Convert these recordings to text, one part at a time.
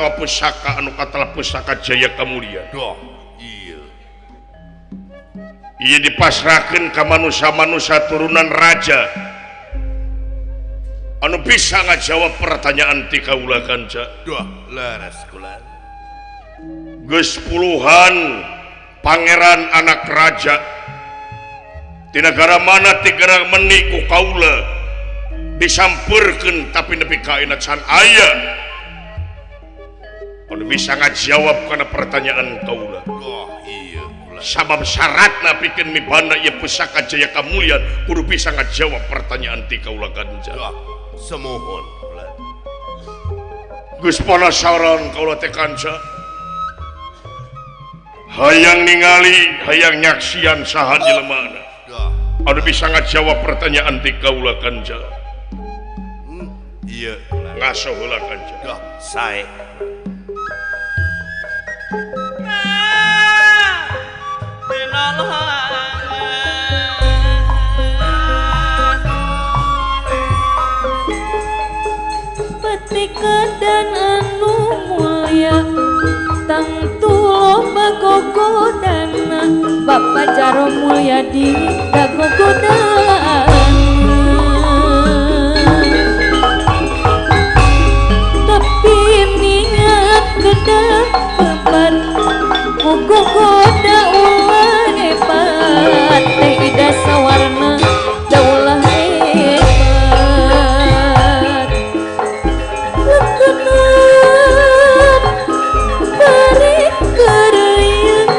atawa pusaka anu katelah pusaka Jaya Kamulyan. Duh, iya. Ieu dipasrahkeun ka manusia-manusia turunan raja anu bisa ngajawab pertanyaan ti kaula kanca. Duh, laras kula. Geus puluhan pangeran anak raja di negara mana ti gerang meni ku kaula disampeurkeun tapi nepi ka ayeuna can aya anu bisa ngajawab kana pertanyaan kaula. Duh, iya kula. Sabab syaratna pikeun mibana ieu pusaka Jaya Kamulyan kudu bisa ngajawab pertanyaan ti kaula kanca. Duh, semohon kula. Geus penasaran kaula teh kanca. Hayang ningali, hayang nyaksian saha jelemana anu bisa ngajawab pertanyaan ti kaula kanca. Iya kula. Ngaso heula kanca. Duh, sae. Petikeun anu mulya tangtu loba gogodana Bapak Jaro Mulyadi gagogodana tapi mingat kedah beban gogoda ulah hebat teh ida sawarna daulah hebat lekenan bari kereuyeung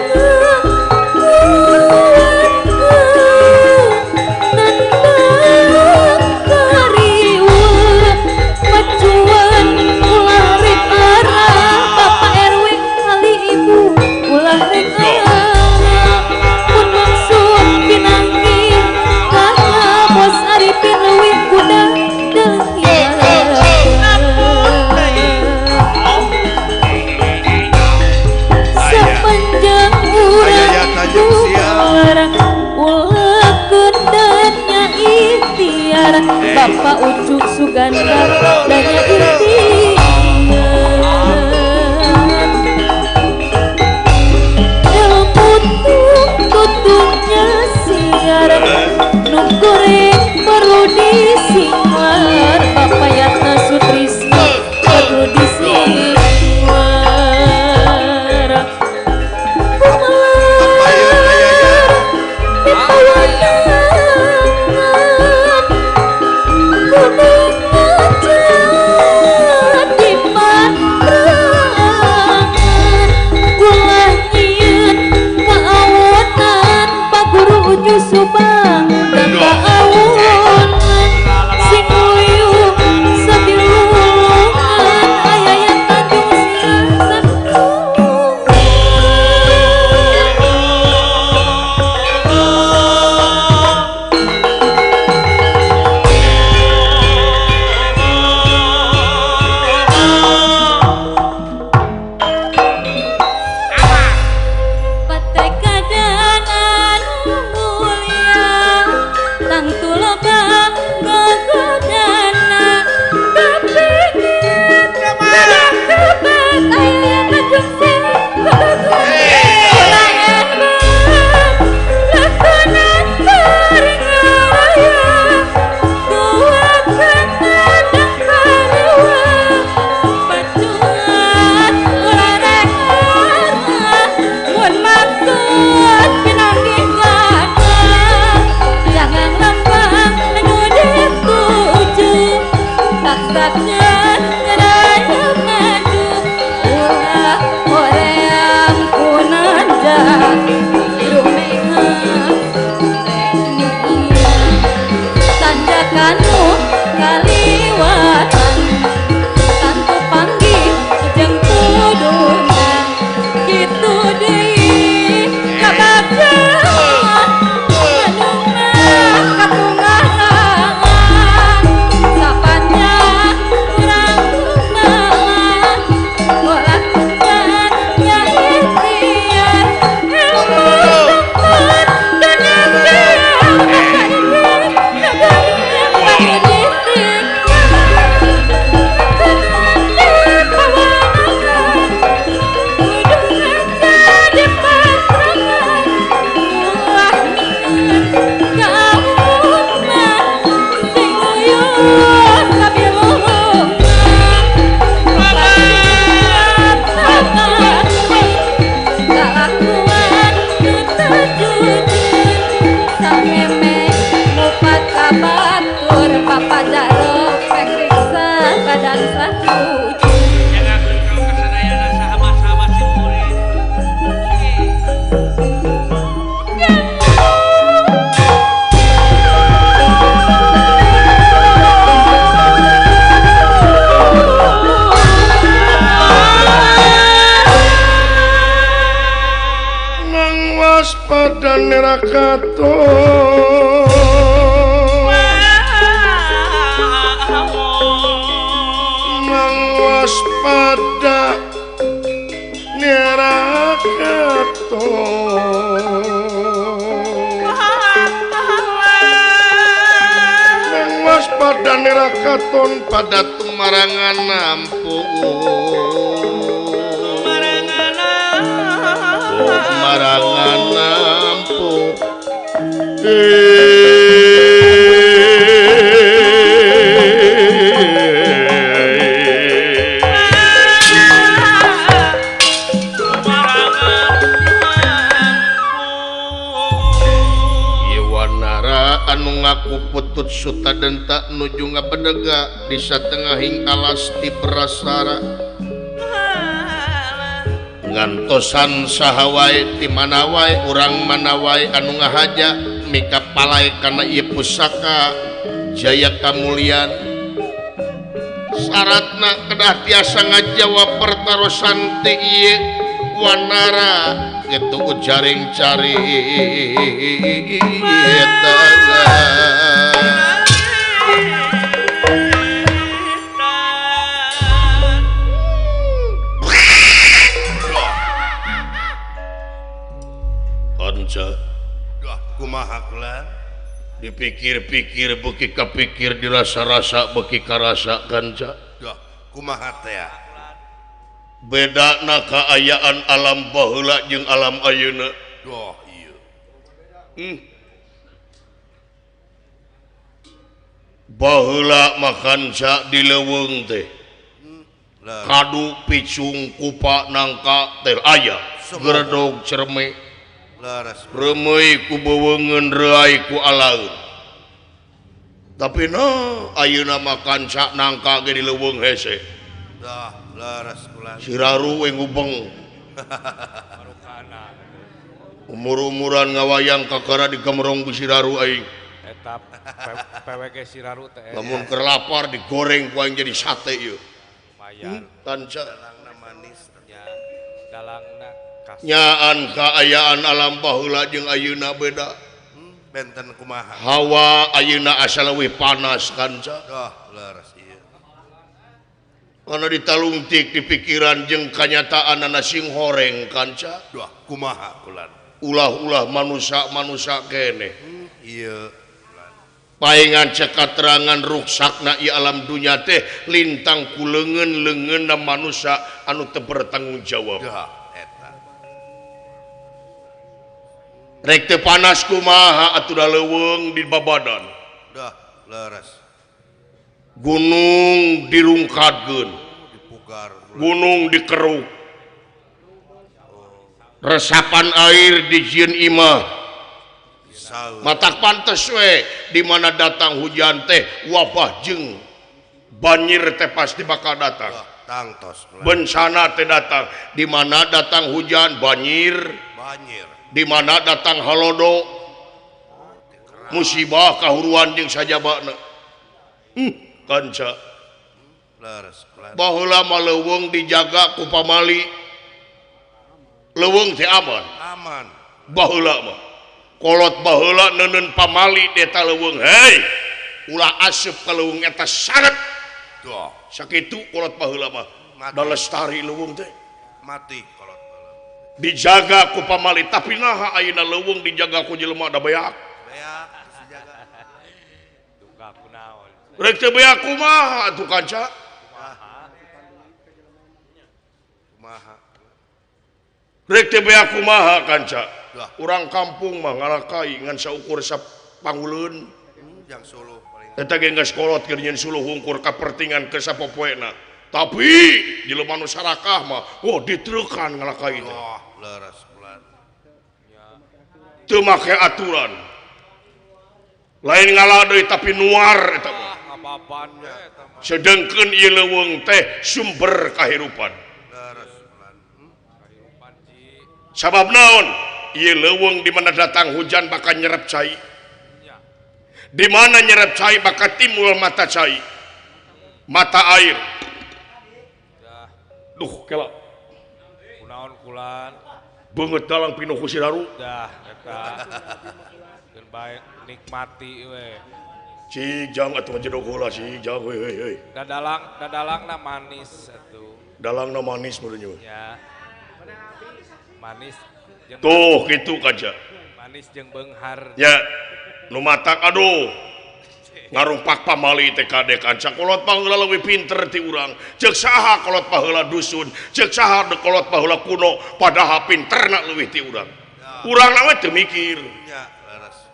dan nerakato nang waspada nerakato nang waspada nerakaton pada tumarangan marangan nampu Iwanara anu ngaku putut suta dan tak nuju ngabedega di satengahing alas di prasara ngantosan sahawai di mana wae urang mana wae anu ngahaja mika palai kana ieu pusaka jaya kamulian syaratna kedah tiasa ngajawab pertarosan teh ieu wanara kitu ujaring cari eta kumaha kula dipikir-pikir beuki kapikir dirasa-rasa beuki karasa kanca kumaha teh bedana kaayaan alam baheula jeung alam ayeuna ieu baheula makanca di leuweung teh kadu picung kupa nangka teh aya gerdog cerme remei ku bewengeun reai ku alaeun tapi ayeuna makan cak nangka ge di leuweung hese laras kula siraru we ngubeng umur-umuran ngawayang kakara di kamerong ku siraru aing eta PWG siraru teh lamun keur lapar digoreng ku aing jadi sate ieu lumayan tanca dalangna manis nya dalangna nyaan kaayaan alam baheula jeung ayeuna beda benten kumaha hawa ayeuna asa leuwih panas kanca laras ieu kana ditalungtik di pikiran jeung kanyataan sing horeng kanca kumaha kulan ulah-ulah manusia kene ieu paingan cekaterangan ruksakna ieu alam dunya teh lintang ku leungeun-leungeunna manusia anu teu bertanggung jawab rek teu panas kumaha atuh da leuweung di babadan laras gunung dirungkadkeun dipugar gunung dikeruk resapan air dijieun imah matak pantes we di mana datang hujan teh wabah jeung banjir teh pasti bakal datang tangtos bencana teh datang di mana datang hujan banjir di mana datang halodo musibah kahuruan jeung sajabana kanca baheula mah leuweung dijaga ku pamali leuweung teh aman baheula mah kolot baheula neuneun pamali di eta leuweung hei ulah asup ka leuweung eta sangat sakitu kolot baheula mah da lestari leuweung teh mati kolot dijaga ku pamali tapi naha ayeuna leuweung dijaga ku jelema da beak dijaga duka kunaon rek teu beak kumaha atuh kanca kumaha rek teu beak kumaha kanca urang kampung mah ngalakai ngan saukur sapangulun yang suluh paling eta ge geus kolot keur nyeun suluh hungkur kapertingan ke sapopoena tapi jelema nu sarakah mah ditreukan ngalakai laras bulan teu make aturan lain ngalah deui tapi nuar eta mah apa-apaan eta mah sedengkeun ieu leuweung teh sumber kahirupan laras bulan kahirupan ji sabab naon ieu leuweung di mana datang hujan bakal nyerap cai di mana nyerap cai bakal timbul mata cai mata air duh kela kunaon kulan banget dalang pinuh ku si Daru. dah eta geun bae nikmati we Cijang atuh jedog heula Cijang heuy. dadalangna manis atuh Dalangna manis meureun ya manis jeung tuh kitu kaja. manis jeung beunghar Ya nu matak aduh ngarumpak pamali teh kade kanca kolot paheula leuwih pinter ti urang ceuk saha kolot paheula dusun ceuk saha kolot paheula kuno padahal pinterna leuwih ti urang urangna we teu mikir nya laras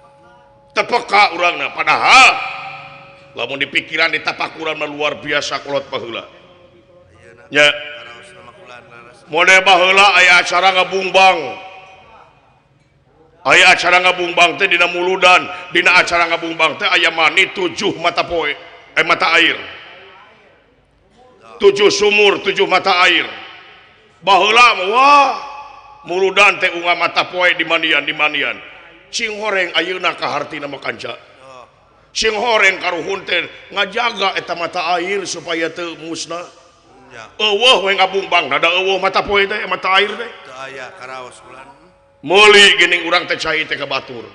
tepeka urangna padahal lamun di pikiran di tapakuran mah luar biasa kolot paheula ayeuna nya karaos nama kulan laras model baheula aya acara ngabungbang aya acara ngabungbang teh dina muludan dina acara ngabungbang teh aya mani 7 mata poe mata air 7 sumur 7 mata air baheula wah muludan teh unga mata poe di manian cing horeng ayeuna kahartina mah kanca cing horeng karuhun teh ngajaga eta mata air supaya teu musnah nya eueuh we ngabungbang ada eueuh mata poe teh mata air teh teu aya karaos kulan meuli geuning urang teh cai teh ka batur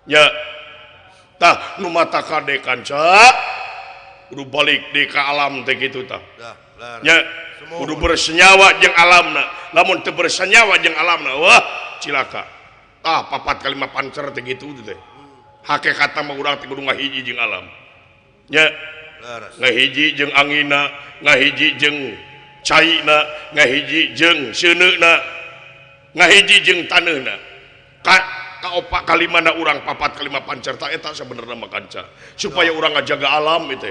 nya tah nu mata kade kanca kudu balik di ka alam teh kitu tah dah laras nya kudu bersenyawa jeung alamna lamun teu bersenyawa jeung alamna wah cilaka papat kalimat pancer teh gitu teh hakikatna mah urang teh kudu ngahiji jeung alam nya laras ngahiji jeung angina ngahiji jeung caina ngahiji jeung seuneuna ngahiji jeung taneuna kaopat kalimana urang papat kalimat pancer ta eta sabenerna mah kanca supaya urang ngajaga alam itu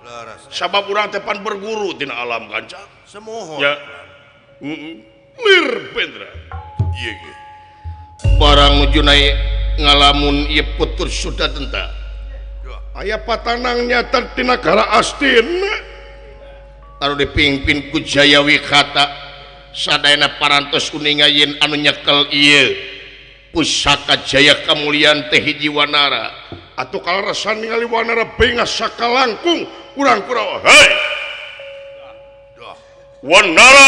laras sabab urang teh pan berguru tina alam kanca semohon ya mir pendra ieu ge barang nuju naik ngalamun ieu putur sudah tenta aya patanangnya tina negara Astina anu dipingpin ku Jayawikata sadayana parantos kuningayeun anu nyekel ieu pusaka Jaya Kamulian teh hiji wanara atuh kalarasan ningali wanara bengas sakalangkung urang kurawa hei wanara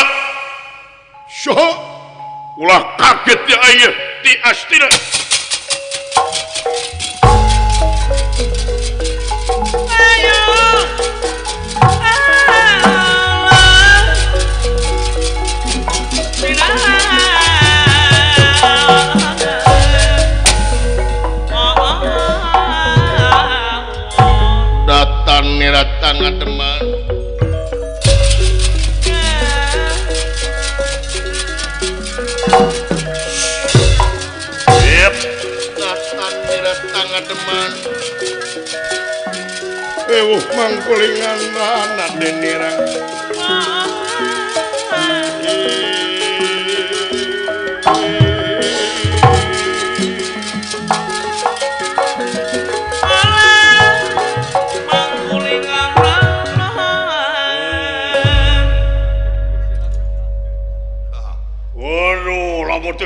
saha ulah kaget ya aya ti Astina datang ngademan yep datang ngademan mangkulingan anak denirang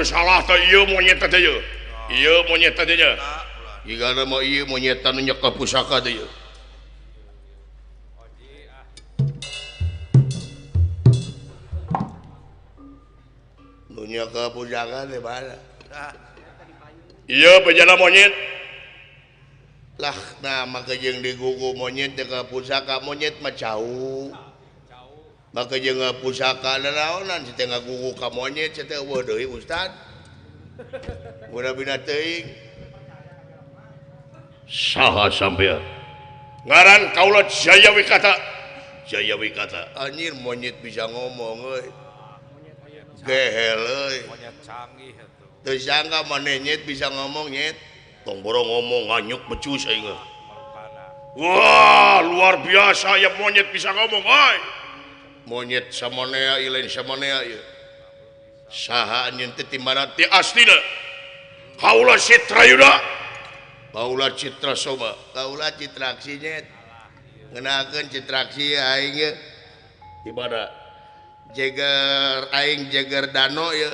salah teh ieu monyet teh ieu. Ieu monyet teh nya. Jigana mah ieu monyet anu nyekel pusaka teh ieu. Nu nyekel pusaka teh mana? Ieu bejana monyet. Lah nah maka jeung digugu monyet nyekel pusaka monyet mah cau. Maka jeung pusaka naonan teh ngagugu ka monyet teh eueuh deui Ustad. Udah bina teuing. Saha sampean? Ngaran kaula Jayawikata. Jayawikata. Anjir monyet bisa ngomong euy. Gehel euy. monyet canggih atuh Teu sangka maneh nyet bisa ngomong nyet. Tong borong ngomong nganyuk becus aing. Wah, luar biasa ya monyet bisa ngomong euy. Monyet samonea ilain samonea ieu saha anjeun teh timbana ti Astina kaula Citrayuda kaula Citra Soba kaula Citraksi nyet ngeunakeun Citraksi aing ye ibada jeger aing jeger dano ye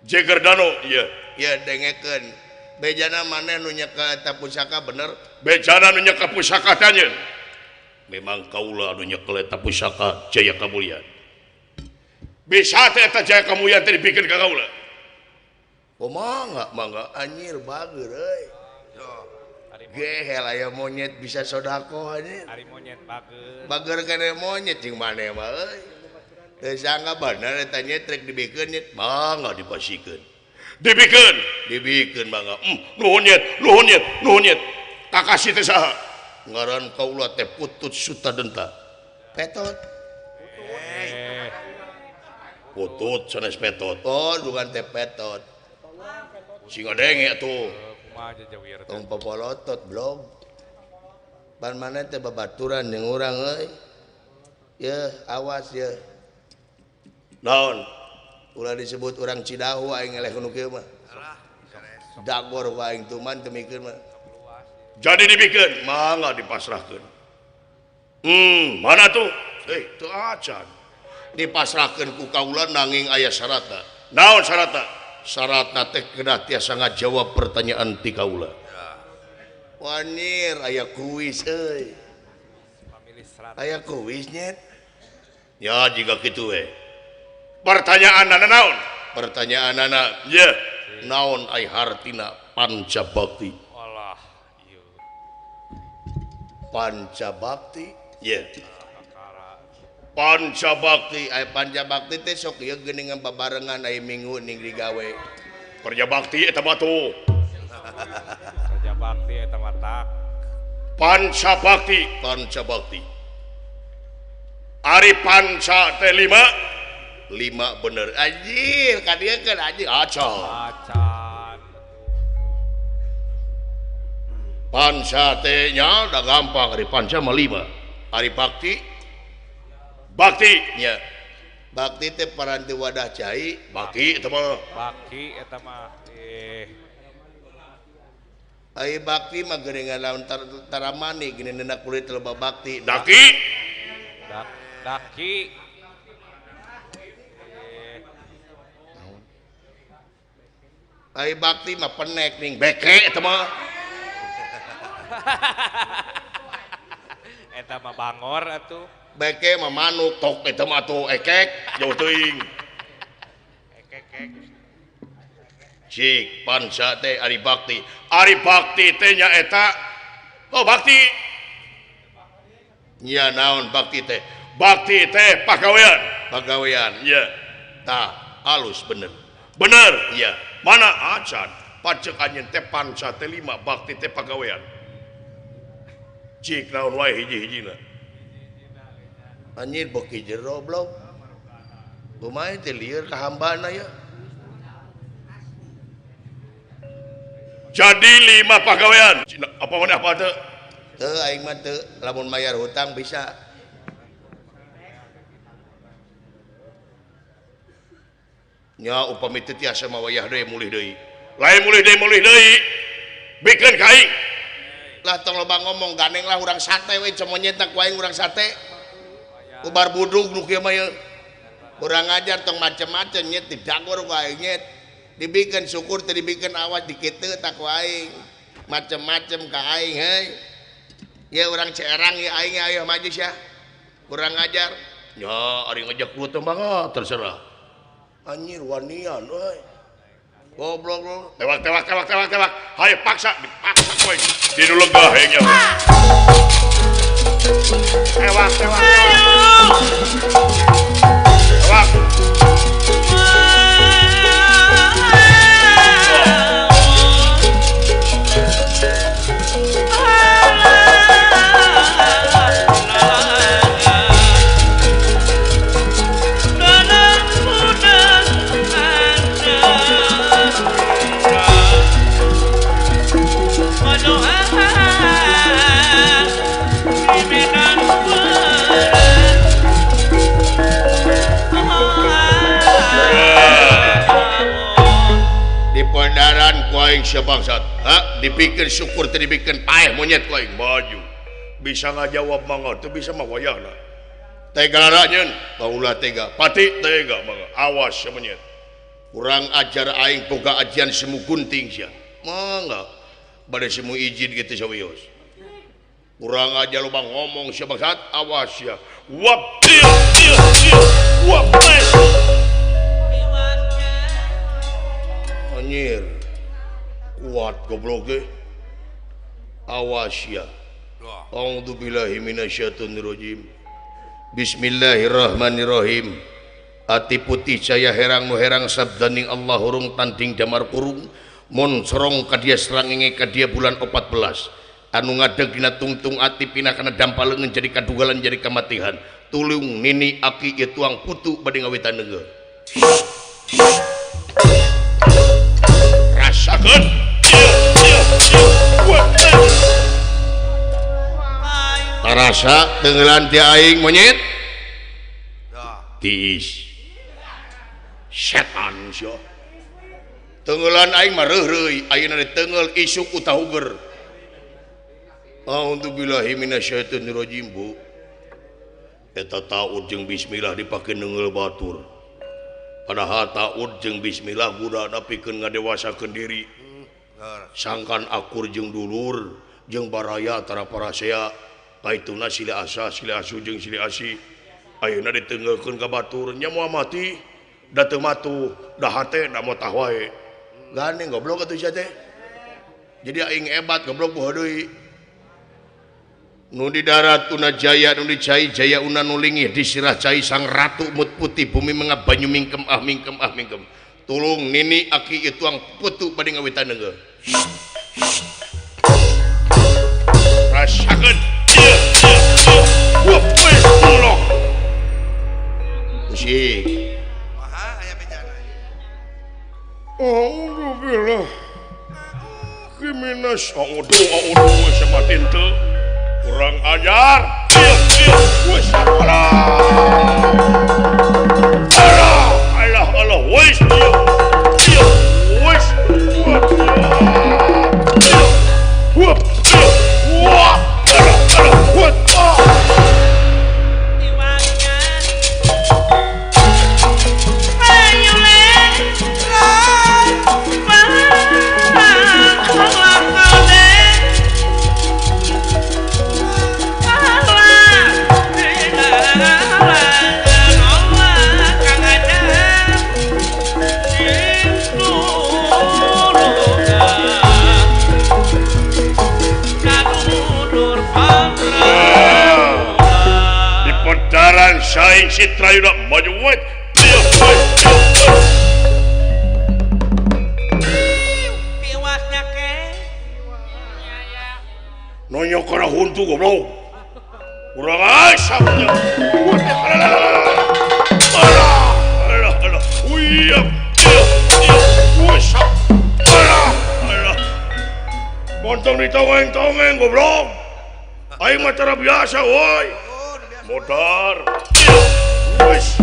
jeger dano ieu ya dengekeun bejana maneh nu nyekel eta pusaka bener bejana nu nyekel pusaka teh anjeun memang kaula anu nyekel eta pusaka Jaya Kamulian bisa teh eta jaya kamuyan teh dipikeun ka kaula mangga anjir bager euy gehel aya monyet bisa sodako anjir Ari monyet bager. bager kana monyet jeung maneh mah euy teu sangka bener eta nyet rek dibikeun nyet mangga dipasikeun dibikeun mangga nuhun nyet kakasih teh saha ngaran kaula teh Putut Sutadenta petot Putut sanes petot bukan teh petot singa denge atuh Kumaha aja jawir teh. tong popolotot blog pan mana teh babaturan jeung urang euy ya awas ya naon ulah disebut urang Cidahu aing eleh nu kieu mah dagor ku aing tuman teu mikeun mah jadi dibikeun mangga dipasrahkeun mana tuh teu acan dipasrahkeun ku kaula nanging aya syaratna naon syaratna syaratna teh kedah tiasa ngajawab pertanyaan ti kaula wanir aya kuis euy Pamilih serat. aya kuis nyet ya jika kitu we pertanyaanna naon pertanyaanna ye naon ai hartina pancabakti Allah. Ieu. pancabakti ye Kakara. pancabakti ai pancabakti teh sok ieu geuningan babarengan ai minggu ning digawe kerja bakti eta batu Kerja bakti eta matak. pancabakti ari panca teh 5 bener anjir kadiekeun anjir acal Acan. panca teh nya da gampang ari panca mah 5 ari bakti nya bakti teh paranti wadah cai bakti eta mah Bakti eta mah ai bakti mah geuningan laun taramani geuningan kulit loba bakti Daki. ai bakti mah penek ning beke eta mah Eta mah bangor atuh. beke mah manuk tok eta mah tuh ekek jauh teuing Ekek. cik panca teh ari bakti teh nya eta bakti nya naon bakti teh pagawean ya tah halus bener ya mana acan pacek anjeun teh panca teh 5 bakti teh pagawean cik naon wae hiji-hijina anjir beki jero blog kumaha teh lieur ka hambana ya jadi 5 pagawean apa mana apa teu teu aing mah teu lamun mayar hutang bisa nya upami teu tiasa mah wayah deui mulih deui lain mulih deui bikeun ka aing lah tong loba ngomong gandeng lah urang sate we comonyet ku aing urang sate ubar budug nu kieu mah ye urang ngajar tong macem-macem nyet didagor ku aing nyet dibikeun syukur teh dibikeun awas dikitu tak ku aing macem-macem ka aing heuy ya urang cerang ya aing aya maju sia urang ngajar nya ari ngajak lu teh mah terserah anjir wanian euy goblok lu tewak hayu paksa dipaksa kowe di nu legah nya tewak Pondaran ku aing sia bangsat dipikeun syukur teh dipikeun paeh monyet ku aing baju bisa ngajawab mangga teu bisa mah wayahna tega laranyeun kaulah tega pati tega mangga awas sia monyet urang ajar aing boga ajian semu gunting sia mangga bade semu izin kitu sawios urang aja loba ngomong sia bangsat awas sia wap wap awas ya. Wah. A'udzubillahi minasyaitonirrajim. Bismillahirrahmanirrahim. Ati putih jaya herang nu herang sabdaning Allah hurung tanding damar kurung mon sorong kadia serangenge kadia bulan 14 anu ngadeg dina tungtung ati pinakana dampalengan jadi kadugalan jadi kamatihan tulung nini aki ieu tuang putu bade ngawitan deungeu rasakeun tarasa tenggelan ti aing monyet tiis setan syo tenggelan aing mah reureuy ayeuna teungel isuk utahuger a'udzubillahi minasyaitonirrajim bu eta taud jeung bismillah dipake neungeul batur padahal taud jeung bismillah budana pikeun ngadewasakeun diri sangkan akur jeung dulur jeung baraya tara parasea kaituna sili asa sili asu jeung sili asi ayeuna diteunggeulkeun ka batur nya moal mati da teu matu da hate da motah wae gandeng goblok atuh sia teh jadi aing ebat goblok poho deui nu di darat tuna jaya nu di cai jaya una nulingi di sirah cai sang ratu mut putih bumi mengap banyu mingkem mingkem tulung nini aki ieu tuang putu bade ngawitan deungeu rasakeun Allah musik Maha aya bejana. Alhamdulillah Kiminas audu sama tinte kurang ajar wes Allah wes saing Citrayuda maju wet piwasnya ke nonyo kana huntu goblok urang asapnya alah uyap usap alah bontong ditongeng-tongeng goblok aing mah cara biasa woi modar wis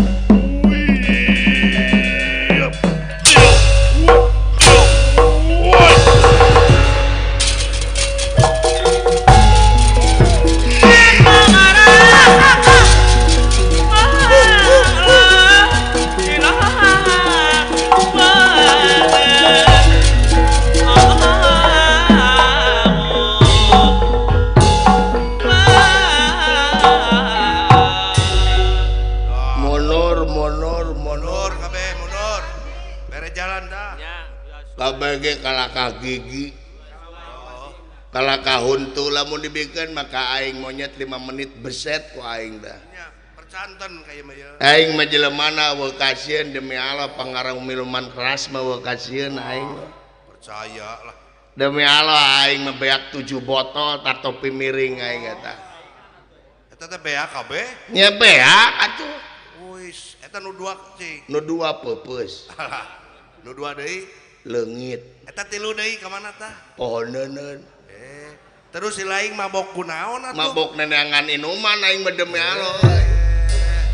kabeh kalakah gigi kalakah huntu lamun dibikeun maka aing monyet 5 menit beset ku aing dah Nya percanten kaya mah ya. aing mah jelemana weu kasieun demi Allah pangarang minuman keras mah weu kasieun aing Percaya lah. demi Allah aing mah beak 7 botol tar topi miring aing eta Eta teh bea kabeh. nya beak atuh Wis, eta nu dua cing. nu 2 peupeus Nu dua deui. leungit Eta tilu deui ka mana tah? pohon neuneun Terus si laing mabok kunaon atuh? mabok neneangan inuman aing mah demi Allah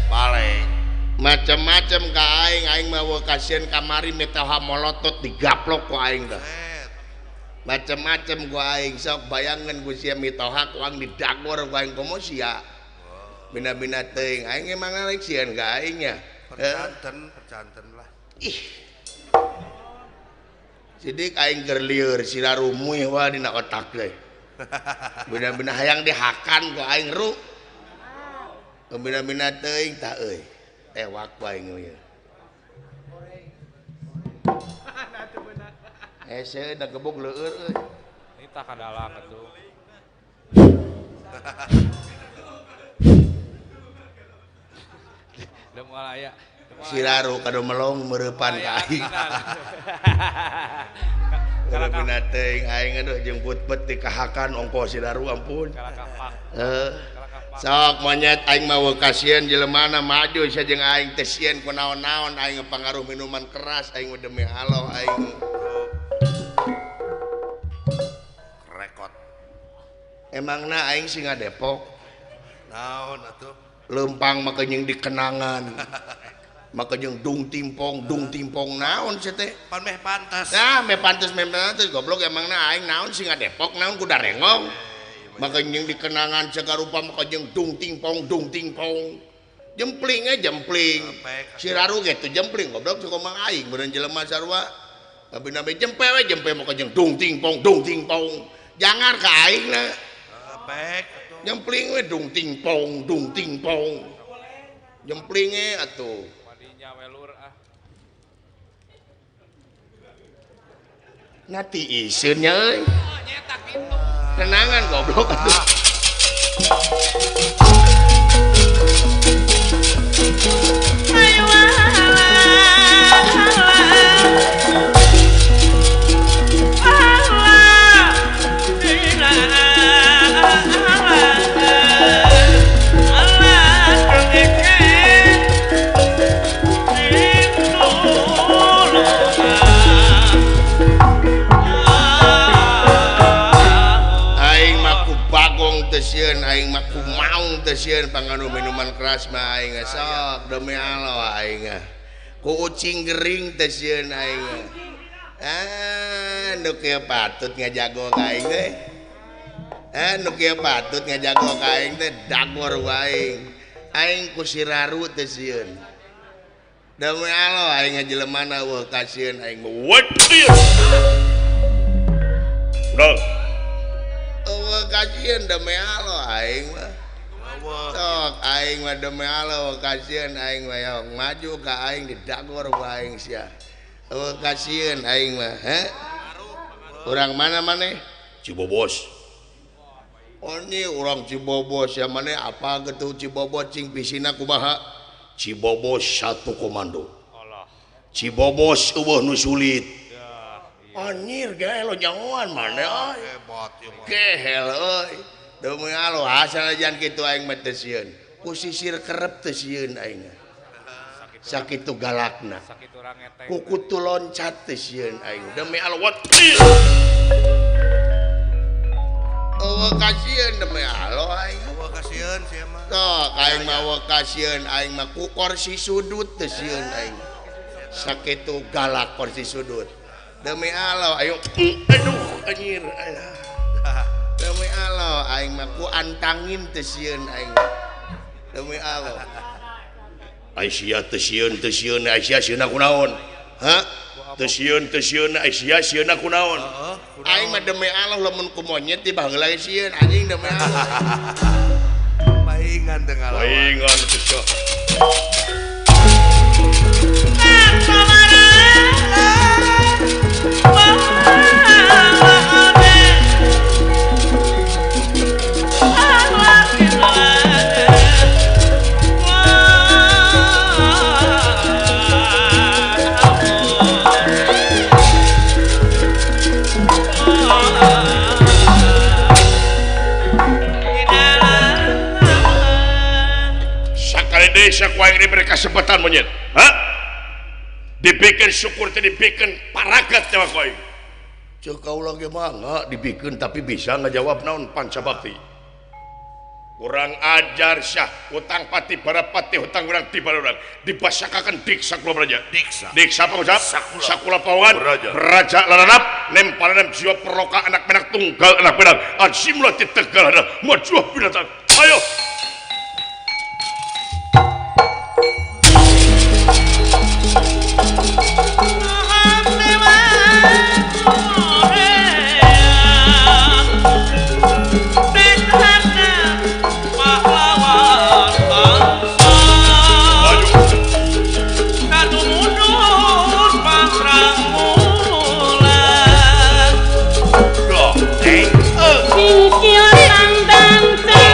Balik. macam-macam ka aing mah weu kasieun kamari metoha molotot digaplok ku aing dah macam-macam ku aing sok bayangan ku sia mitoha ku aing didagor ku aing komo sia bina-bina teuing aing emang ngalek sieun ka aing nya Percanten lah. ih sidik aing keur lieur sila rumuy wa dina otak teh bina-bina hayang dihakan ku aing ru bina-bina teuing tah euy tewak ku aing ieu hese da gebog leueur euy Ini tak kadalang atuh. Udah mulai aya. Siraru kado melong meurepan ka aing. Karena teuing aing aduh jeung putpet dikahakan ongkos Siraru ampun. Sok monyet aing mah kasieun jelemana maju sia jeung aing teh sieun ku naon-naon aing ngapangaruh minuman keras aing demi Allah aing rekod. Emangna aing singa Depok. Naon atuh? Lempang maka jeung dikenangan. Maka jeung dung timpong naon sia teh? Pan meh pantes. Nah, meh pantes goblok emangna aing naon singa Depok naon kuda rengong. Maka jeung dikenangan sagarupa maka jeung dung timpong jempling Siraru ge teh jempling goblok cukup mang aing beureun jelema sarua tapi nabe jempe maka jeung dung timpong jangar ka aingna pek jempling we dung timpong jempling atuh madinya welur nati iseun nya euy tenangan goblok atuh aing mah kumaung teh sieun panganu minuman keras mah aing sok demi Allah aing ku ucing gering teh sieun aing nu kieu patut ngajago ka aing teh nu kieu patut ngajago ka aing teh dagor aing ku Siraru teh sieun demi Allah aing ngajelemana weuh ka sieun aing Wadir Dong kasihan demi Allah aing mah sok aing mah demi Allah kasihan aing mah yang maju ka aing didagor aing sia kasihan aing mah urang mana maneh Cibobos oh ini urang Cibobos ya maneh apa gitu Cibobos cing pisina kumaha Cibobos satu komando Cibobos eueuh nu sulit anjir gae lo jangoan mana hebat ieu mah gehel euy demi Allah asal jan kitu aing mah teu sieun ku sisir kerep teu sieun aing sakitu galakna sakitu rangeteng ku kutu loncat teu sieun aing demi Allah Wadir kasieun demi Allah aing kasieun sia mah sok aing mah kasieun aing mah ku kursi sudut teu sieun aing sakitu galak kursi sudut demi Allah ayo aduh anjir demi Allah aing mah ku antangin teu sieun aing demi Allah Aisyah teu sieun Aisyah sieunna kunaon ha teu sieun Aisyah sieunna kunaon aing mah demi Allah lamun ku monyet ti baheula sieun anjing demi Allah paingan teu ngalawan paingan teu sia Desa ku aing diberi kesempatan monyet dibikin syukur teh dibikin paragat teh ku aing ceuk kaula ge mah dibikin tapi bisa ngajawab naon pancabakti kurang ajar syah utang pati barapati hutang urang ti barurang dipasakakeun diksa kula baraja diksa apa ucap sakula pawangan raja laranap nemparan jiwa peroka anak penak tunggal anak penak azimlah ti tegal ada majuah binatang ayo Singkir tandang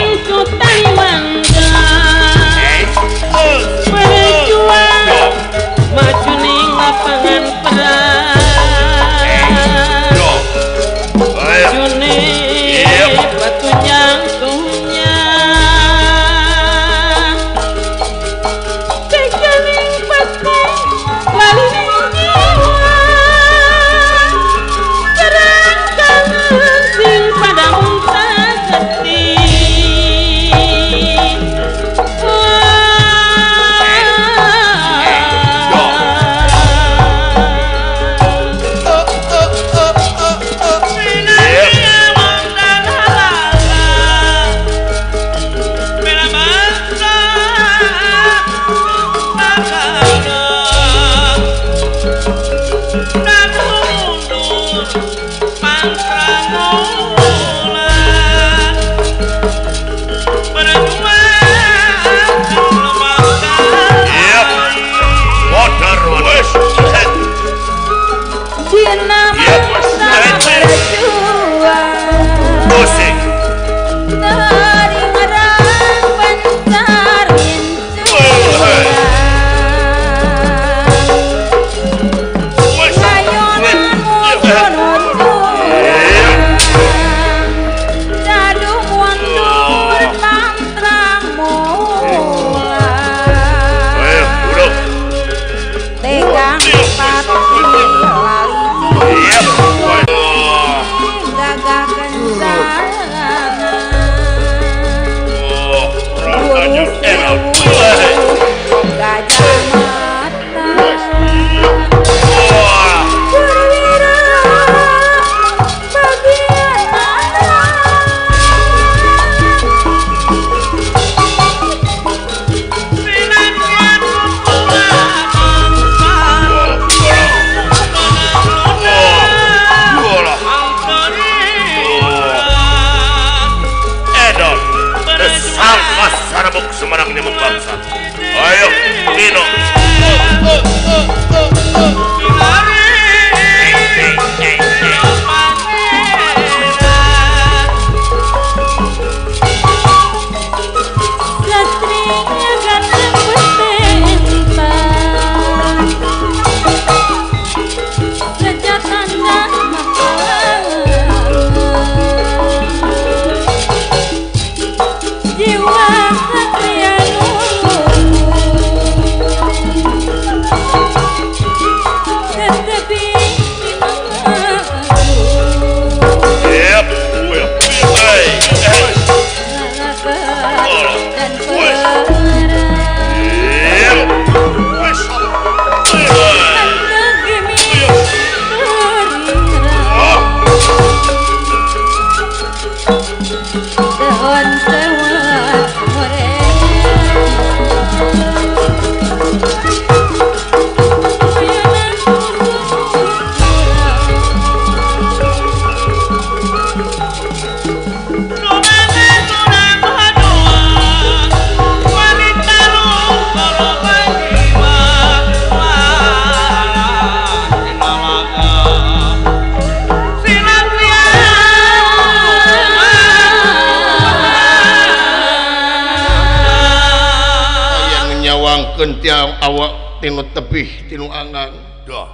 dibawakeun ti awak tinu tebih tinu angang. Duh.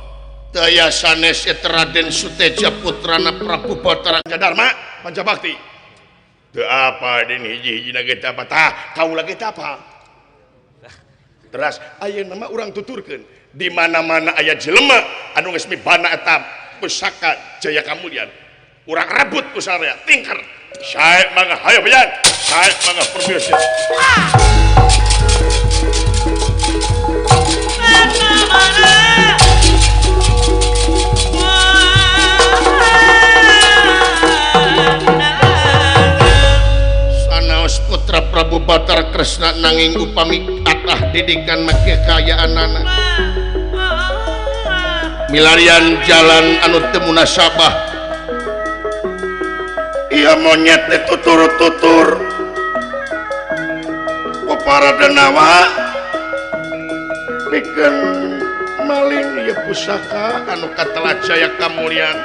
Daya sanes eta Raden Suteja putrana Prabu Batara Dharma Pancabakti. Teu apa den hiji-hijina ge apa tah kaula ge apa? Teras ayeuna mah urang tuturkeun di mana-mana aya jelema anu geus mibana eta pusaka Jaya Kamulyan. Urang rebut ku saraya tingker. Sae mangga hayo bejan. Sae mangga permisi. Putra Prabu Batara Kresna nanging upami atah didikan make kekayaanana milarian jalan anu teu munasabah Iya monyet itu tutur-tutur para denawa bikin maling ya pusaka anu katelah Jaya Kamulyan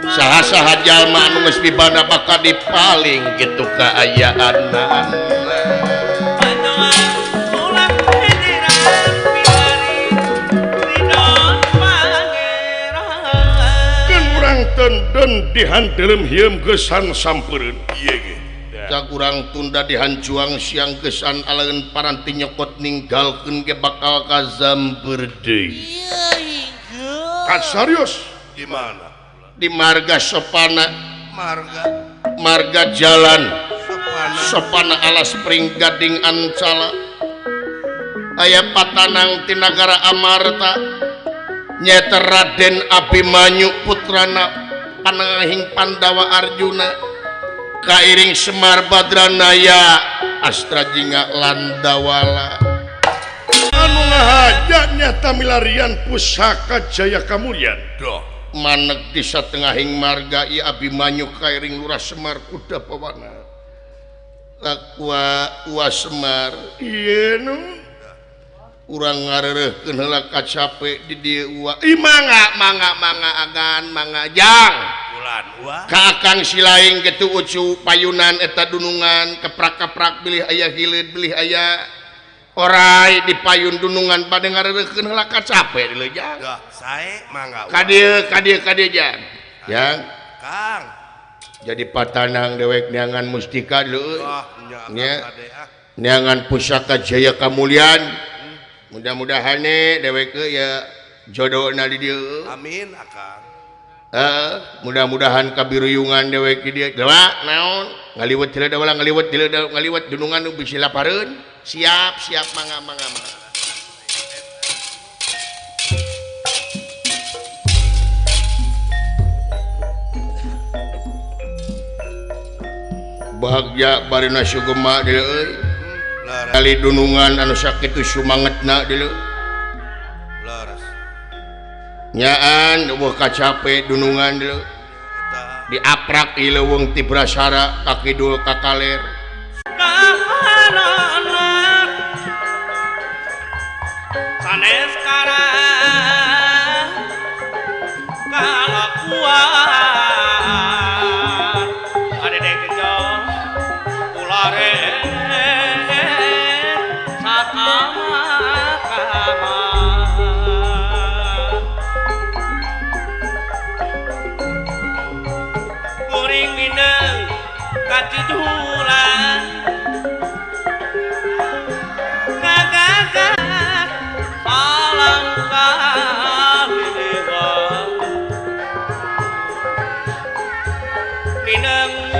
saha-saha jalma anu geus mibana bakal dipaling gitu kaayaanna. Kan urang tenden dihandelem hieum gesan sampereun ieu ge. Cak urang tunda dihancuang siang gesan alaeun paranti nyokot ninggalkeun ge bakal kazamper deui. Kan serius di mana? Di marga sopana marga jalan sopana alas pring gading ancala aya patanang ti nagara Amarta nyata Raden Abimanyu putrana panangahing Pandawa Arjuna kairing Semar Badranaya Astrajinga Landawala anu ngahaja nyata milarian pusaka Jaya Kamulyan. Doh maneg di satengahing marga ieu Abimanyu kairing Lurah Semar kuda pawana Lakwa Semar ieu nu urang ngareureuhkeun heula kacape di dieu mangga agan mangga jang bulan ka akang silaing kitu ucu payunan eta dunungan keprak-keprak bilih aya hileud bilih aya orai di payun dunungan pada ngareureuhkeun heula kacape di leujang. Dah, sae mangga. Kadieu jang. Yang Kang. Jadi patanang dewek neangan mustika dulu. Nya. Neangan pusaka Jaya Kamulyan. Mudah-mudahan dewek ya jodohna di dieu. Amin, Akang. Mudah-mudahan kabiruyungan dewek di dieu. Dewa naon? Ngaliwet ngaliwet dunungan nu bisi lapareun. Siap mangga bahagia barina sugema deui euy kali dunungan anu sakitu sumangetna deui Laras nyaan eueuh kacape dunungan deui diaprak di leuweung ti Brasara ka kidul ka kaler sanes karang kalakuan ade dekejo ulare satama kuring mineng kacidulan kagagat salam kaliwa mineng